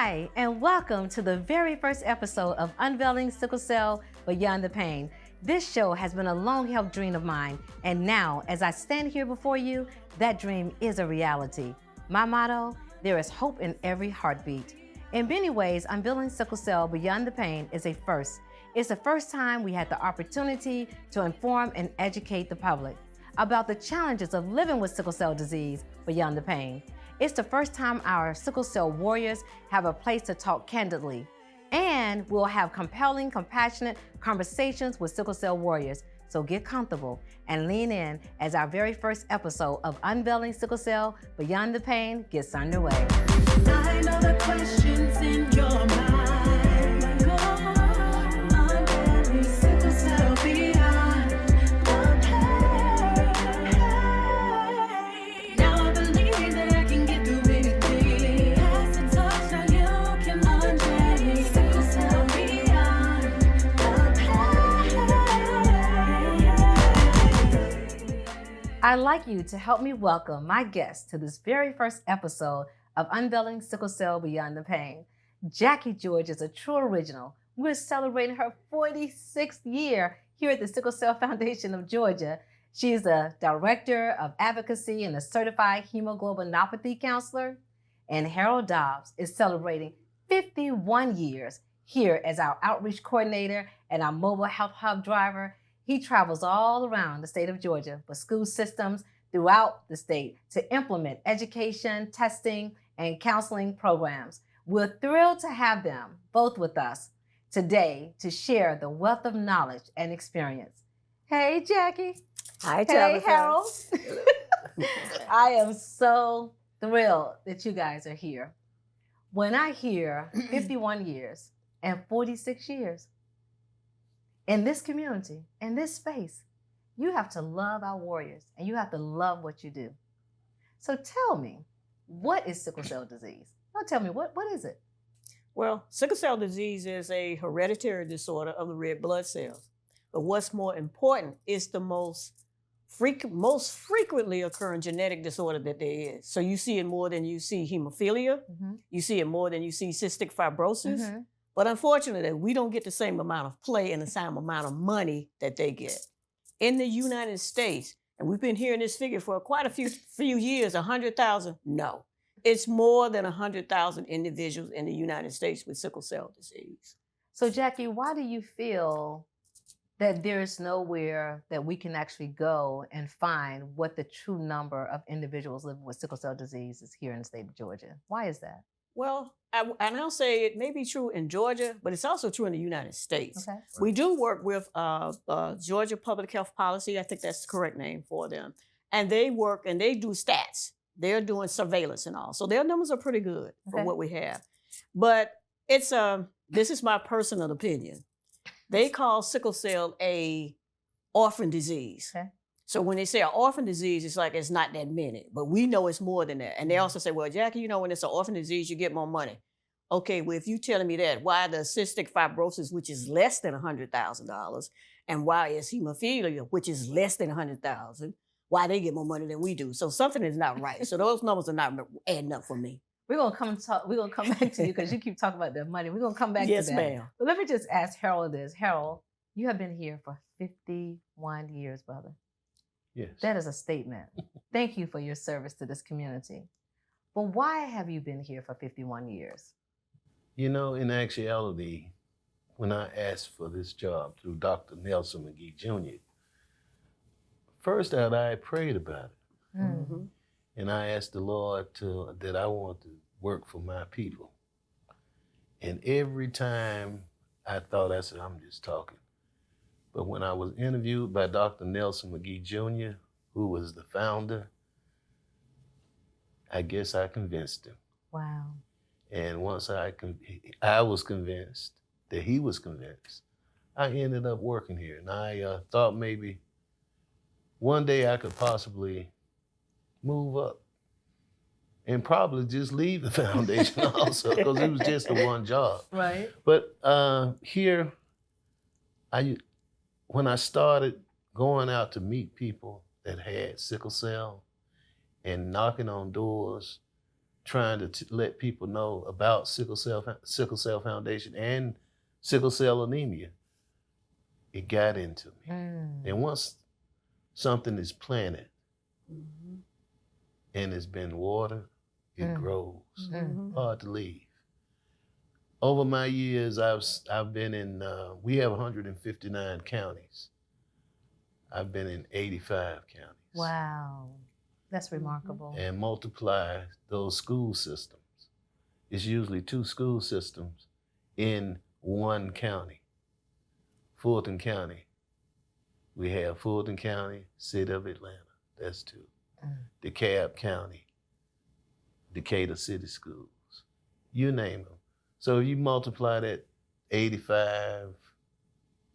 Hi, and welcome to the very first episode of Unveiling Sickle Cell Beyond the Pain. This show has been a long-held dream of mine, and now, as I stand here before you, that dream is a reality. My motto, there is hope in every heartbeat. In many ways, Unveiling Sickle Cell Beyond the Pain is a first. It's the first time we had the opportunity to inform and educate the public about the challenges of living with sickle cell disease beyond the pain. It's the first time our sickle cell warriors have a place to talk candidly. And we'll have compelling, compassionate conversations with sickle cell warriors. So get comfortable and lean in as our very first episode of Unveiling Sickle Cell Beyond the Pain gets underway. I know the questions in your mind. Unveiling sickle cell beyond the pain. Now I believe that I can get through anything. Past the touch, now you can unveil sickle cell beyond the pain. I'd like you to help me welcome my guest to this very first episode of Unveiling Sickle Cell Beyond the Pain. Jackie George is a true original. We're celebrating her 46th year here at the Sickle Cell Foundation of Georgia. She is a director of advocacy and a certified hemoglobinopathy counselor. And Harold Dobbs is celebrating 51 years here as our outreach coordinator and our mobile health hub driver. He travels all around the state of Georgia with school systems throughout the state to implement education, testing, and counseling programs. We're thrilled to have them both with us today to share the wealth of knowledge and experience. Hey, Jackie. Hi, Hey, Tabitha. Harold. I am so thrilled that you guys are here. When I hear 51 years and 46 years in this community, in this space, you have to love our warriors and you have to love what you do. So tell me, what is sickle cell disease? Now tell me, what is it? Well, sickle cell disease is a hereditary disorder of the red blood cells. But what's more important is the most frequently occurring genetic disorder that there is. So you see it more than you see hemophilia. Mm-hmm. You see it more than you see cystic fibrosis. Mm-hmm. But unfortunately, we don't get the same amount of play and the same amount of money that they get. In the United States, and we've been hearing this figure for quite a few years, 100,000. No, it's more than 100,000 individuals in the United States with sickle cell disease. So Jackie, why do you feel that there's nowhere that we can actually go and find what the true number of individuals living with sickle cell disease is here in the state of Georgia? Why is that? Well, I'll say it may be true in Georgia, but it's also true in the United States. Okay. We do work with Georgia Public Health Policy. I think that's the correct name for them. And they work and they do stats. They're doing surveillance and all. So their numbers are pretty good for what we have. But it's this is my personal opinion. They call sickle cell a orphan disease. Okay. So when they say an orphan disease, it's like it's not that many, but we know it's more than that. And they also say, well, Jackie, when it's an orphan disease, you get more money. Okay, well, if you're telling me that, why the cystic fibrosis, which is less than $100,000, and why is hemophilia, which is less than $100,000, why they get more money than we do? So something is not right. So those numbers are not adding up for me. We're gonna come back to you because you keep talking about that money. We're gonna come back to that. Yes, ma'am. But let me just ask Harold this. Harold, you have been here for 51 years, brother. Yes. That is a statement. Thank you for your service to this community. But why have you been here for 51 years? In actuality, when I asked for this job through Dr. Nelson McGee Jr., first out I prayed about it. Mm-hmm. And I asked the Lord that I want to work for my people. And every time I thought, I said, I'm just talking. But when I was interviewed by Dr. Nelson McGee Jr., who was the founder, I guess I convinced him. Wow. And once I was convinced that he was convinced, I ended up working here. And I thought maybe one day I could possibly move up and probably just leave the foundation also, because it was just the one job. Right. But here, when I started going out to meet people that had sickle cell and knocking on doors, trying to let people know about Sickle Cell Foundation and sickle cell anemia, it got into me. And once something is planted and it's been watered, it grows. Hard to leave. Over my years, I've been in, we have 159 counties. I've been in 85 counties. Wow. That's remarkable. And multiply those school systems. It's usually 2 school systems in one county. Fulton County. We have Fulton County, City of Atlanta. That's 2. DeKalb County, Decatur City Schools. You name them. So if you multiply that 85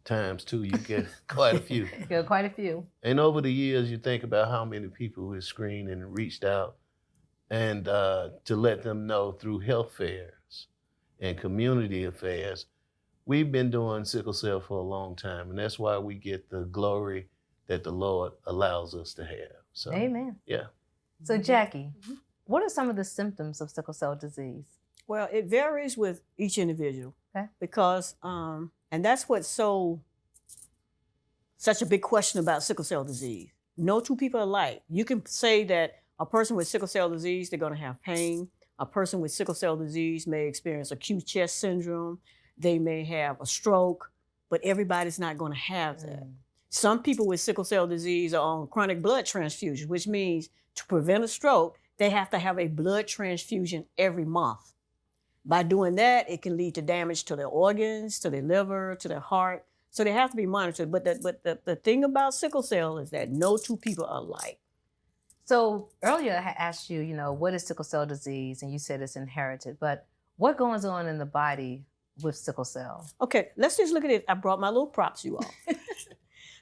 times 2, you get quite a few. You get quite a few. And over the years, you think about how many people we've screened and reached out and to let them know through health fairs and community affairs. We've been doing sickle cell for a long time, and that's why we get the glory that the Lord allows us to have. So, Amen. Yeah. So Jackie, what are some of the symptoms of sickle cell disease? Well, it varies with each individual. Okay. Because, and that's what's such a big question about sickle cell disease. No 2 people are alike. You can say that a person with sickle cell disease, they're going to have pain. A person with sickle cell disease may experience acute chest syndrome. They may have a stroke, but everybody's not going to have that. Some people with sickle cell disease are on chronic blood transfusion, which means to prevent a stroke, they have to have a blood transfusion every month. By doing that, it can lead to damage to their organs, to their liver, to their heart. So they have to be monitored. But the thing about sickle cell is that no 2 people are alike. So earlier I had asked you, what is sickle cell disease? And you said it's inherited. But what goes on in the body with sickle cell? Okay, let's just look at it. I brought my little props, you all.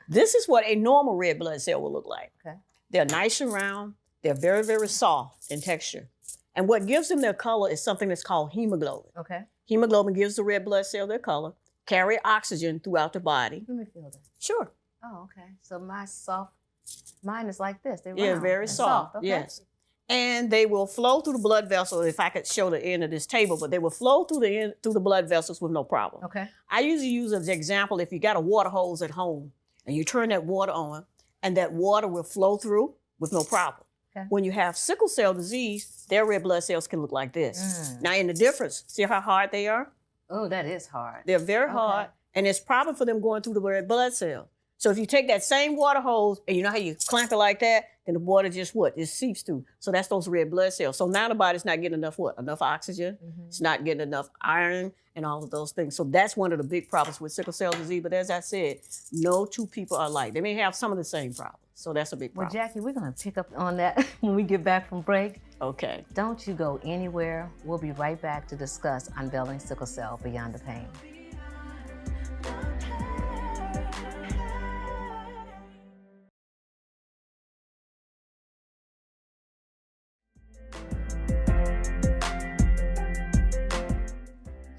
This is what a normal red blood cell will look like. Okay. They're nice and round. They're very, very soft in texture. And what gives them their color is something that's called hemoglobin. Okay. Hemoglobin gives the red blood cell their color, carry oxygen throughout the body. Let me feel that. Sure. Oh, okay. So mine is like this. They're Yeah, round very and soft. Okay. Yes. And they will flow through the blood vessel. If I could show the end of this table, but they will flow through the blood vessels with no problem. Okay. I usually use as an example, if you got a water hose at home and you turn that water on, and that water will flow through with no problem. Okay. When you have sickle cell disease, their red blood cells can look like this. Now, in the difference, see how hard they are? Oh, that is hard. They're very hard, and it's problem for them going through the red blood cell. So if you take that same water hose and you know how you clamp it like that, then the water just It seeps through. So that's those red blood cells. So now the body's not getting enough Enough oxygen. It's not getting enough iron and all of those things. So that's one of the big problems with sickle cell disease. But as I said, no 2 people are alike. They may have some of the same problems. So that's a big problem. Well, Jackie, we're going to pick up on that when we get back from break. Okay. Don't you go anywhere. We'll be right back to discuss Unveiling Sickle Cell Beyond the Pain.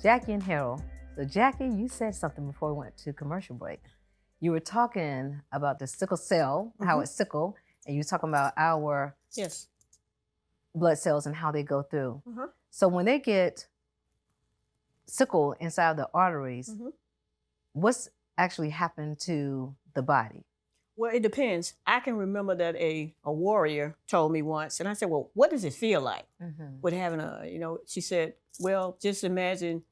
Jackie and Harold. So Jackie, you said something before we went to commercial break. You were talking about the sickle cell, how it's sickle, and you were talking about our blood cells and how they go through. So when they get sickle inside the arteries, what's actually happened to the body? Well, it depends. I can remember that a warrior told me once, and I said, well, what does it feel like with having she said, well, just imagine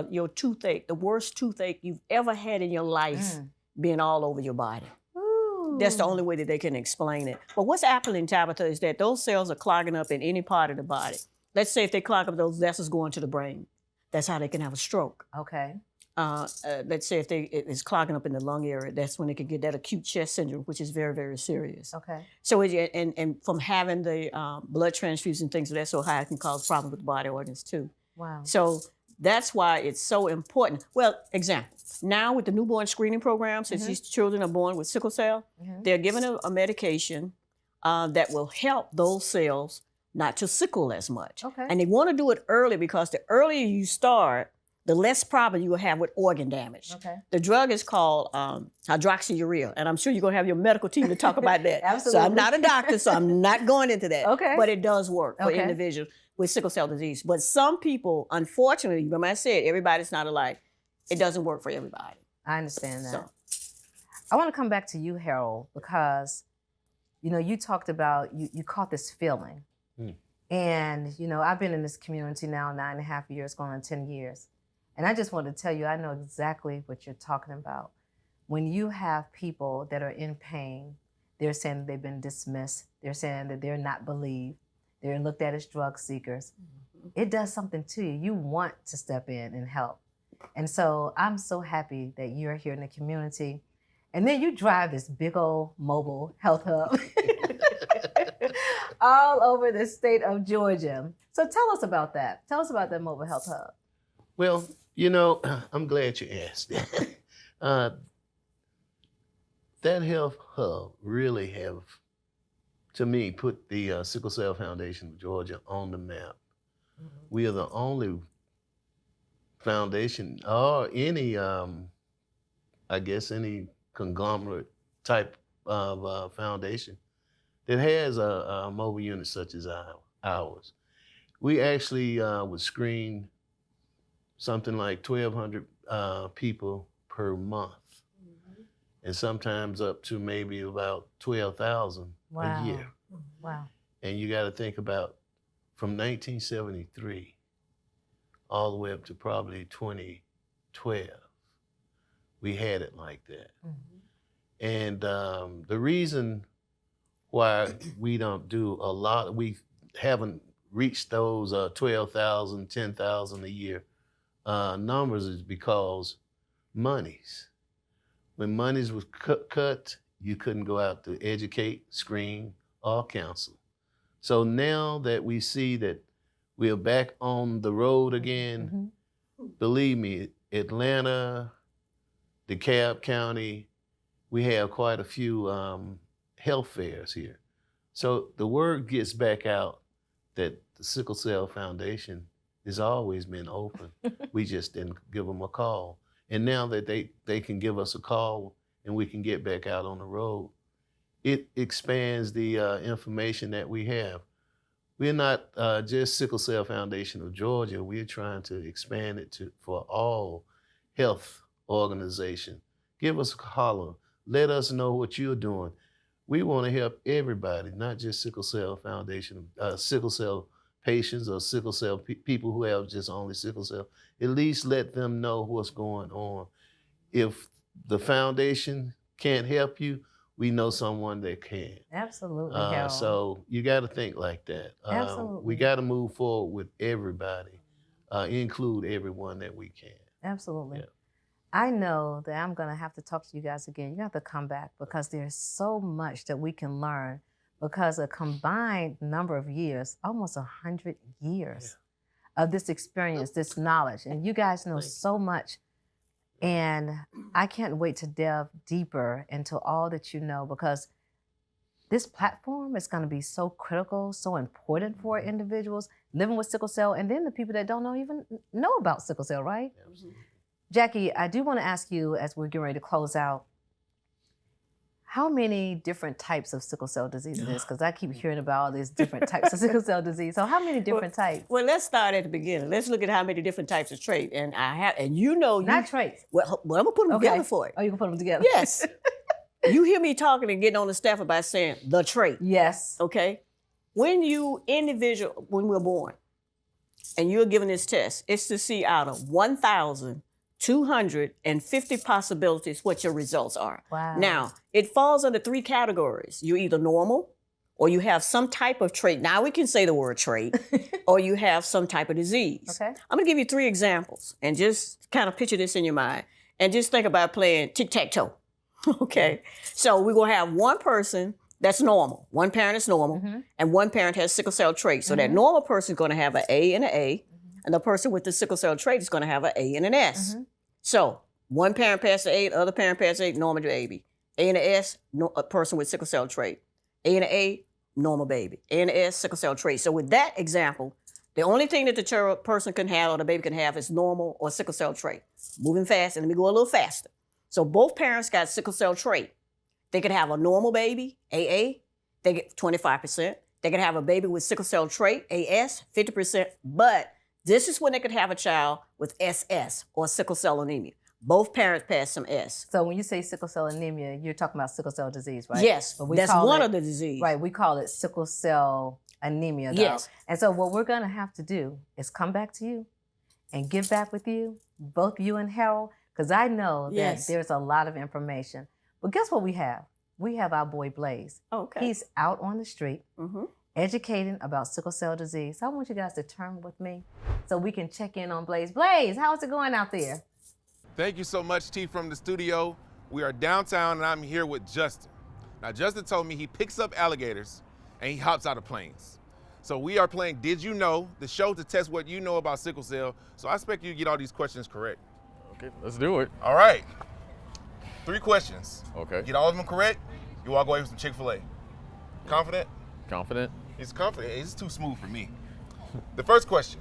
your toothache, the worst toothache you've ever had in your life being all over your body. Ooh. That's the only way that they can explain it. But what's happening, Tabitha, is that those cells are clogging up in any part of the body. Let's say if they clog up, those vessels going to the brain. That's how they can have a stroke. Okay. Let's say if it's clogging up in the lung area, that's when they can get that acute chest syndrome, which is very, very serious. Okay. So and from having the blood transfusion things of that so high, it can cause problems with the body organs too. Wow. So that's why it's so important. Well, example, now with the newborn screening program, since these children are born with sickle cell, they're given a medication that will help those cells not to sickle as much. Okay. And they want to do it early because the earlier you start, the less problem you will have with organ damage. Okay. The drug is called hydroxyurea, and I'm sure you're going to have your medical team to talk about that. Absolutely. So I'm not a doctor, so I'm not going into that. Okay. But it does work for Okay. individuals. with sickle cell disease. But some people, unfortunately, remember I said, everybody's not alike. It doesn't work for everybody. I understand that. So, I want to come back to you, Harold, because, you talked about, you caught this feeling. And, I've been in this community now 9.5 years, going on 10 years. And I just want to tell you, I know exactly what you're talking about. When you have people that are in pain, they're saying that they've been dismissed. They're saying that they're not believed. They're looked at as drug seekers. It does something to you. You want to step in and help. And so I'm so happy that you're here in the community. And then you drive this big old mobile health hub all over the state of Georgia. So tell us about that. Tell us about that mobile health hub. Well, I'm glad you asked. That health hub really have, to me, put the Sickle Cell Foundation of Georgia on the map. We are the only foundation or any, any conglomerate type of foundation that has a mobile unit such as ours. We actually would screen something like 1,200 people per month, and sometimes up to maybe about 12,000 a year. Wow. And you got to think about from 1973 all the way up to probably 2012, we had it like that. And the reason why we don't do a lot, we haven't reached those 12,000, 10,000 a year numbers is because monies. When monies was cut, you couldn't go out to educate, screen, or counsel. So now that we see that we are back on the road again, believe me, Atlanta, DeKalb County, we have quite a few health fairs here. So the word gets back out that the Sickle Cell Foundation has always been open. We just didn't give them a call. And now that they can give us a call and we can get back out on the road, it expands the information that we have. We're not just Sickle Cell Foundation of Georgia. We're trying to expand it for all health organizations. Give us a holler. Let us know what you're doing. We want to help everybody, not just Sickle Cell Foundation, sickle cell patients or sickle cell people who have just only sickle cell. At least let them know what's going on. If the foundation can't help you, we know someone that can. Absolutely, Harold. So you got to think like that. Absolutely. We got to move forward with everybody, include everyone that we can. Absolutely. Yeah. I know that I'm going to have to talk to you guys again. You have to come back because there's so much that we can learn because a combined number of years, almost 100 years of this experience, this knowledge. And you guys know so much. And I can't wait to delve deeper into all that you know because this platform is going to be so critical, so important for individuals living with sickle cell and then the people that don't even know about sickle cell, right? Absolutely. Jackie, I do want to ask you as we're getting ready to close out, how many different types of sickle cell disease is? Because I keep hearing about all these different types of sickle cell disease. So how many different types? Well, let's start at the beginning. Let's look at how many different types of trait. And Not traits. Well, I'm gonna put them together for it. Oh, you can put them together. Yes. You hear me talking and getting on the staff about saying the trait. Yes. Okay. When we're born, and you're given this test, it's to see out of 1,250 possibilities what your results are. Wow. Now, it falls under 3 categories. You're either normal, or you have some type of trait. Now we can say the word trait, or you have some type of disease. Okay. I'm gonna give you 3 examples, and just kind of picture this in your mind, and just think about playing tic-tac-toe. Okay. So we're gonna have one person that's normal. One parent is normal, and one parent has sickle cell trait. So that normal person is gonna have an A and an A, and the person with the sickle cell trait is gonna have an A and an S. So one parent passed the A, the other parent passed the A, normal baby. A and an S, a person with sickle cell trait. A and an A, normal baby. A and an S, sickle cell trait. So with that example, the only thing that the person can have or the baby can have is normal or sickle cell trait. Moving fast, and let me go a little faster. So both parents got sickle cell trait. They could have a normal baby, AA, they get 25%. They could have a baby with sickle cell trait, AS, 50%, but this is when they could have a child with SS or sickle cell anemia. Both parents pass some S. So when you say sickle cell anemia, you're talking about sickle cell disease, right? Yes, But we that's call one it- of the disease. Right, we call it sickle cell anemia, though. Yes. And so what we're going to have to do is come back to you and get back with you, both you and Harold, because I know that Yes. there's a lot of information. But guess what we have? We have our boy Blaze. Okay. He's out on the street Mhm. educating about sickle cell disease. So I want you guys to turn with me so we can check in on Blaze. Blaze, how's it going out there? Thank you so much, T, from the studio. We are downtown and I'm here with Justin. Now, Justin told me he picks up alligators and he hops out of planes. So we are playing Did You Know, the show to test what you know about sickle cell. So I expect you to get all these questions correct. Okay, let's do it. All right. 3 questions. Okay. Get all of them correct, you walk away with some Chick-fil-A. Confident? Confident? He's confident. It's too smooth for me. The first question.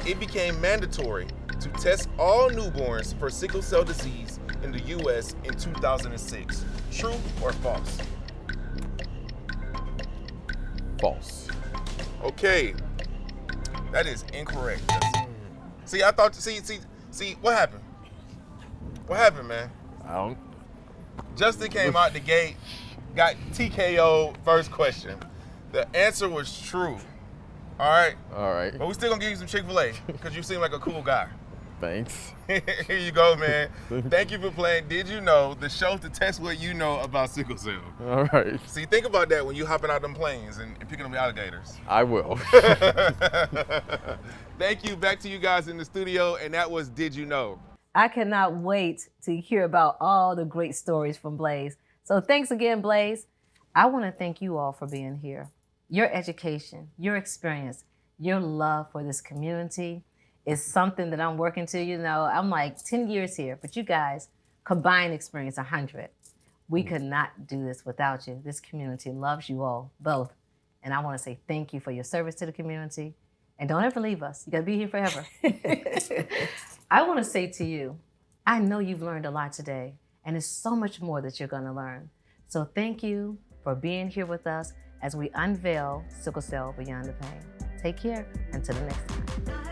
It became mandatory to test all newborns for sickle cell disease in the U.S. in 2006. True or false? False. Okay. That is incorrect. See, I thought, see, what happened? What happened, man? I don't. Justin came out the gate, got TKO first question. The answer was true. All right? All right. But we still gonna give you some Chick-fil-A because you seem like a cool guy. Thanks. Here you go, man. Thank you for playing Did You Know, the show to test what you know about sickle cell. All right. See, think about that when you hopping out them planes and picking up the alligators. I will. Thank you. Back to you guys in the studio, and that was Did You Know? I cannot wait to hear about all the great stories from Blaze. So thanks again, Blaze. I want to thank you all for being here. Your education, your experience, your love for this community is something that I'm working to. You know, I'm like 10 years here, but you guys, combined experience, 100. We could not do this without you. This community loves you all, both. And I want to say thank you for your service to the community. And don't ever leave us. You got to be here forever. I want to say to you, I know you've learned a lot today, and there's so much more that you're going to learn. So thank you for being here with us as we unveil Sickle Cell Beyond the Pain. Take care until the next time.